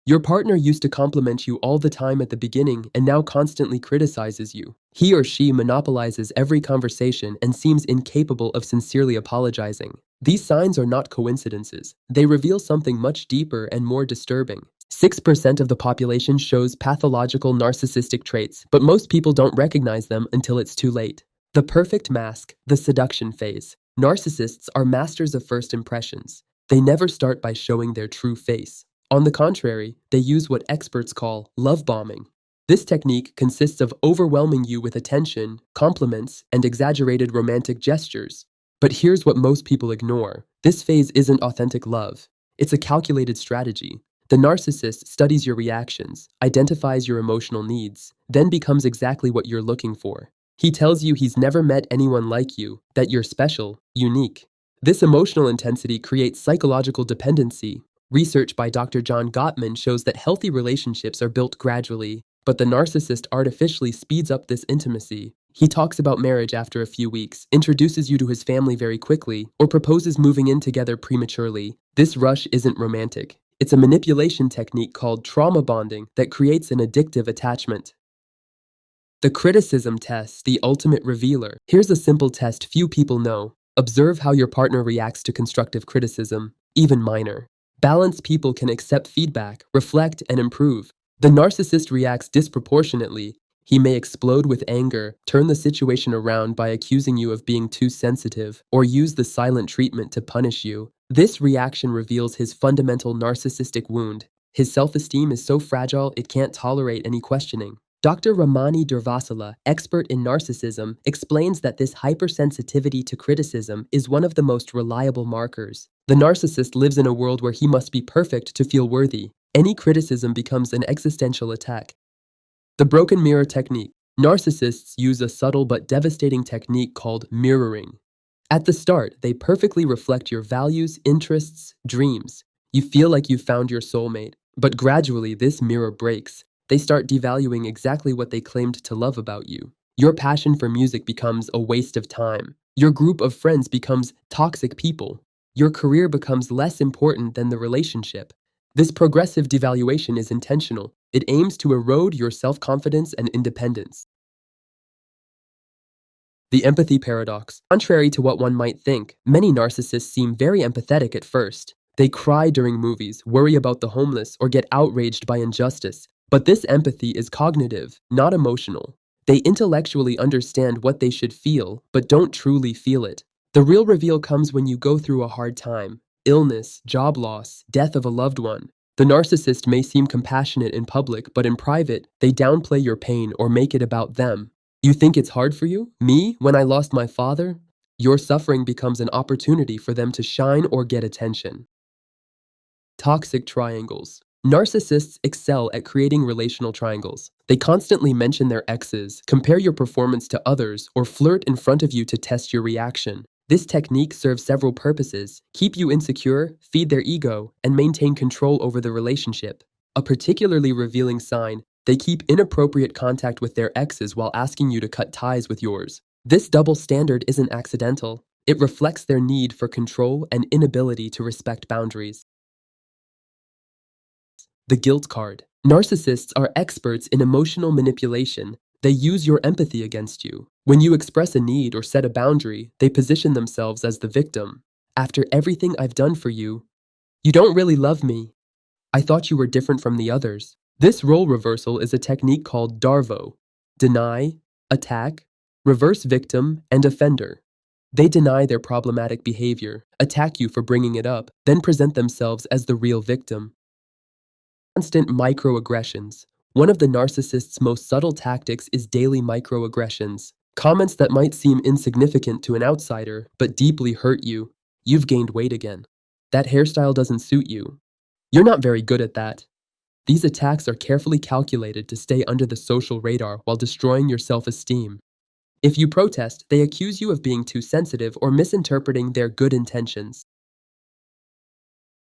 Your partner used to compliment you all the time at the beginning and now constantly criticizes you. He or she monopolizes every conversation and seems incapable of sincerely apologizing. These signs are not coincidences. They reveal something much deeper and more disturbing. 6% of the population shows pathological narcissistic traits, but most people don't recognize them until it's too late. The perfect mask, the seduction phase. Narcissists are masters of first impressions. They never start by showing their true face. On the contrary, they use what experts call love bombing. This technique consists of overwhelming you with attention, compliments, and exaggerated romantic gestures. But here's what most people ignore. This phase isn't authentic love. It's a calculated strategy. The narcissist studies your reactions, identifies your emotional needs, then becomes exactly what you're looking for. He tells you he's never met anyone like you, that you're special, unique. This emotional intensity creates psychological dependency. Research by Dr. John Gottman shows that healthy relationships are built gradually, but the narcissist artificially speeds up this intimacy. He talks about marriage after a few weeks, introduces you to his family very quickly, or proposes moving in together prematurely. This rush isn't romantic. It's a manipulation technique called trauma bonding that creates an addictive attachment. The criticism test, the ultimate revealer. Here's a simple test few people know. Observe how your partner reacts to constructive criticism, even minor. Balanced people can accept feedback, reflect, and improve. The narcissist reacts disproportionately. He may explode with anger, turn the situation around by accusing you of being too sensitive, or use the silent treatment to punish you. This reaction reveals his fundamental narcissistic wound. His self-esteem is so fragile it can't tolerate any questioning. Dr. Ramani Durvasula, expert in narcissism, explains that this hypersensitivity to criticism is one of the most reliable markers. The narcissist lives in a world where he must be perfect to feel worthy. Any criticism becomes an existential attack. The broken mirror technique. Narcissists use a subtle but devastating technique called mirroring. At the start, they perfectly reflect your values, interests, dreams. You feel like you've found your soulmate, but gradually this mirror breaks. They start devaluing exactly what they claimed to love about you. Your passion for music becomes a waste of time. Your group of friends becomes toxic people. Your career becomes less important than the relationship. This progressive devaluation is intentional. It aims to erode your self-confidence and independence. The empathy paradox. Contrary to what one might think, many narcissists seem very empathetic at first. They cry during movies, worry about the homeless, or get outraged by injustice. But this empathy is cognitive, not emotional. They intellectually understand what they should feel, but don't truly feel it. The real reveal comes when you go through a hard time. Illness, job loss, death of a loved one. The narcissist may seem compassionate in public, but in private, they downplay your pain or make it about them. You think it's hard for you? Me, when I lost my father? Your suffering becomes an opportunity for them to shine or get attention. Toxic triangles. Narcissists excel at creating relational triangles. They constantly mention their exes, compare your performance to others, or flirt in front of you to test your reaction. This technique serves several purposes: keep you insecure, feed their ego, and maintain control over the relationship. A particularly revealing sign, they keep inappropriate contact with their exes while asking you to cut ties with yours. This double standard isn't accidental. It reflects their need for control and inability to respect boundaries. The guilt card. Narcissists are experts in emotional manipulation. They use your empathy against you. When you express a need or set a boundary, they position themselves as the victim. After everything I've done for you, you don't really love me. I thought you were different from the others. This role reversal is a technique called DARVO: deny, attack, reverse victim, and offender. They deny their problematic behavior, attack you for bringing it up, then present themselves as the real victim. Constant microaggressions. One of the narcissist's most subtle tactics is daily microaggressions. Comments that might seem insignificant to an outsider, but deeply hurt you. You've gained weight again. That hairstyle doesn't suit you. You're not very good at that. These attacks are carefully calculated to stay under the social radar while destroying your self-esteem. If you protest, they accuse you of being too sensitive or misinterpreting their good intentions.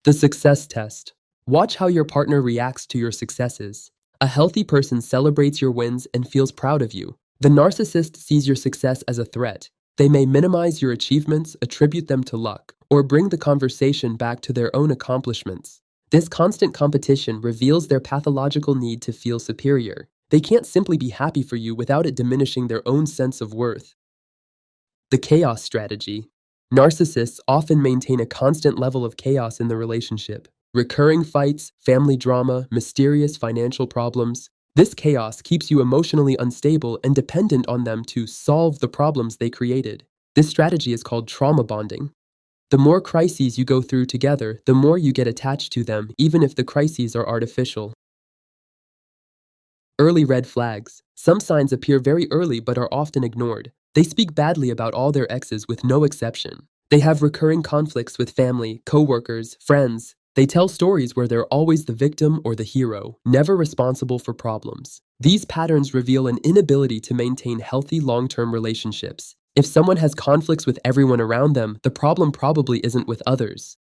The success test. Watch how your partner reacts to your successes. A healthy person celebrates your wins and feels proud of you. The narcissist sees your success as a threat. They may minimize your achievements, attribute them to luck, or bring the conversation back to their own accomplishments. This constant competition reveals their pathological need to feel superior. They can't simply be happy for you without it diminishing their own sense of worth. The chaos strategy. Narcissists often maintain a constant level of chaos in the relationship. Recurring fights, family drama, mysterious financial problems. This chaos keeps you emotionally unstable and dependent on them to solve the problems they created. This strategy is called trauma bonding. The more crises you go through together, the more you get attached to them, even if the crises are artificial. Early red flags. Some signs appear very early but are often ignored. They speak badly about all their exes with no exception. They have recurring conflicts with family, coworkers, friends. They tell stories where they're always the victim or the hero, never responsible for problems. These patterns reveal an inability to maintain healthy long-term relationships. If someone has conflicts with everyone around them, the problem probably isn't with others.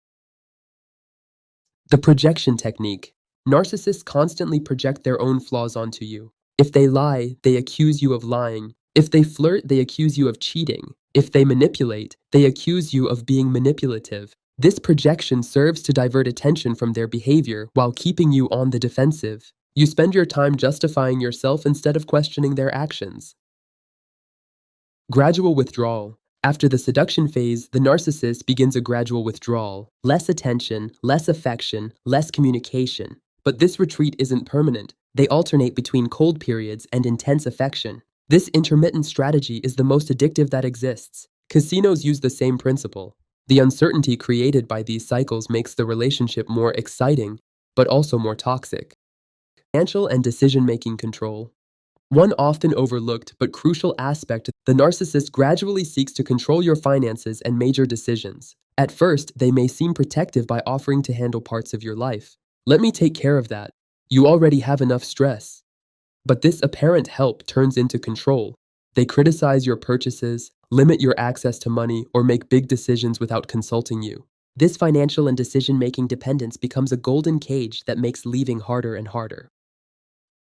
The projection technique. Narcissists constantly project their own flaws onto you. If they lie, they accuse you of lying. If they flirt, they accuse you of cheating. If they manipulate, they accuse you of being manipulative. This projection serves to divert attention from their behavior while keeping you on the defensive. You spend your time justifying yourself instead of questioning their actions. Gradual withdrawal. After the seduction phase, the narcissist begins a gradual withdrawal. Less attention, less affection, less communication. But this retreat isn't permanent. They alternate between cold periods and intense affection. This intermittent strategy is the most addictive that exists. Casinos use the same principle. The uncertainty created by these cycles makes the relationship more exciting, but also more toxic. Financial and decision-making control. One often overlooked but crucial aspect, the narcissist gradually seeks to control your finances and major decisions. At first, they may seem protective by offering to handle parts of your life. Let me take care of that. You already have enough stress. But this apparent help turns into control. They criticize your purchases, limit your access to money, or make big decisions without consulting you. This financial and decision-making dependence becomes a golden cage that makes leaving harder and harder.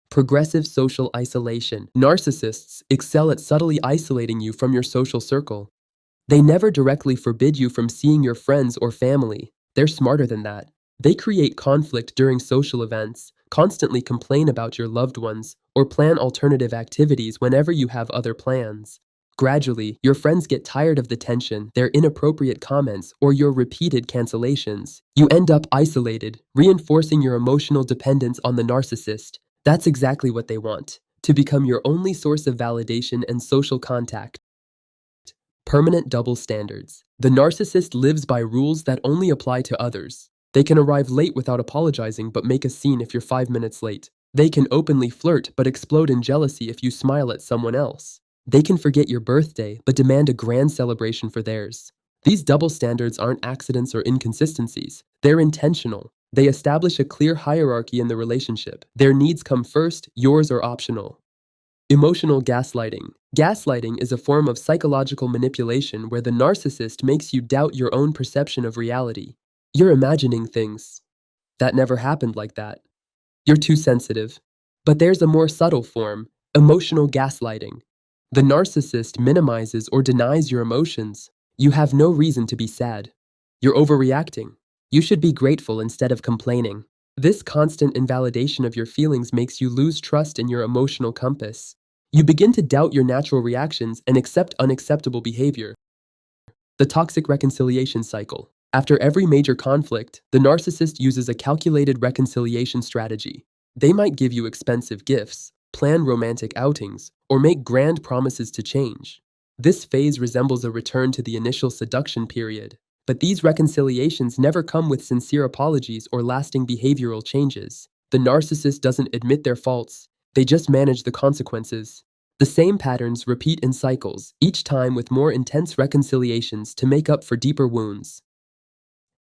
Progressive social isolation. Narcissists excel at subtly isolating you from your social circle. They never directly forbid you from seeing your friends or family. They're smarter than that. They create conflict during social events, constantly complain about your loved ones, or plan alternative activities whenever you have other plans. Gradually, your friends get tired of the tension, their inappropriate comments, or your repeated cancellations. You end up isolated, reinforcing your emotional dependence on the narcissist. That's exactly what they want, to become your only source of validation and social contact. Permanent double standards. The narcissist lives by rules that only apply to others. They can arrive late without apologizing but make a scene if you're 5 minutes late. They can openly flirt but explode in jealousy if you smile at someone else. They can forget your birthday but demand a grand celebration for theirs. These double standards aren't accidents or inconsistencies. They're intentional. They establish a clear hierarchy in the relationship. Their needs come first, yours are optional. Emotional gaslighting. Gaslighting is a form of psychological manipulation where the narcissist makes you doubt your own perception of reality. You're imagining things. That never happened like that. You're too sensitive. But there's a more subtle form, emotional gaslighting. The narcissist minimizes or denies your emotions. You have no reason to be sad. You're overreacting. You should be grateful instead of complaining. This constant invalidation of your feelings makes you lose trust in your emotional compass. You begin to doubt your natural reactions and accept unacceptable behavior. The toxic reconciliation cycle. After every major conflict, the narcissist uses a calculated reconciliation strategy. They might give you expensive gifts, plan romantic outings, or make grand promises to change. This phase resembles a return to the initial seduction period. But these reconciliations never come with sincere apologies or lasting behavioral changes. The narcissist doesn't admit their faults, they just manage the consequences. The same patterns repeat in cycles, each time with more intense reconciliations to make up for deeper wounds.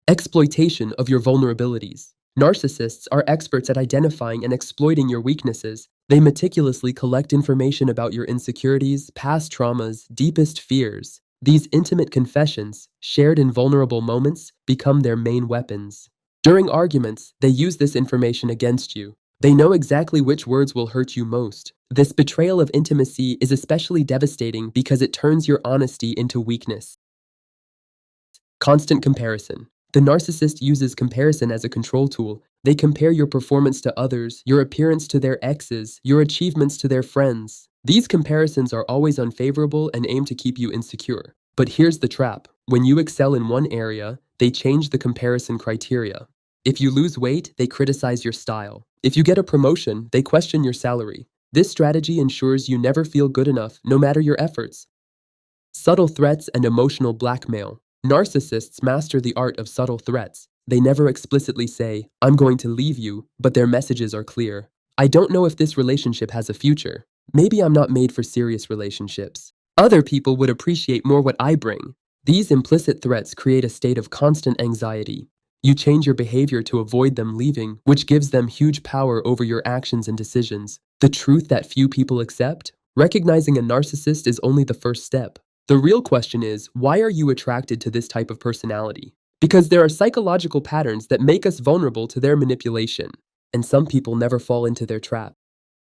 Exploitation of your vulnerabilities. Narcissists are experts at identifying and exploiting your weaknesses. They meticulously collect information about your insecurities, past traumas, deepest fears. These intimate confessions, shared in vulnerable moments, become their main weapons. During arguments, they use this information against you. They know exactly which words will hurt you most. This betrayal of intimacy is especially devastating because it turns your honesty into weakness. Constant comparison. The narcissist uses comparison as a control tool. They compare your performance to others, your appearance to their exes, your achievements to their friends. These comparisons are always unfavorable and aim to keep you insecure. But here's the trap. When you excel in one area, they change the comparison criteria. If you lose weight, they criticize your style. If you get a promotion, they question your salary. This strategy ensures you never feel good enough, no matter your efforts. Subtle threats and emotional blackmail. Narcissists master the art of subtle threats. They never explicitly say, "I'm going to leave you," but their messages are clear. "I don't know if this relationship has a future. Maybe I'm not made for serious relationships. Other people would appreciate more what I bring." These implicit threats create a state of constant anxiety. You change your behavior to avoid them leaving, which gives them huge power over your actions and decisions. The truth that few people accept? Recognizing a narcissist is only the first step. The real question is, why are you attracted to this type of personality? Because there are psychological patterns that make us vulnerable to their manipulation, and some people never fall into their trap.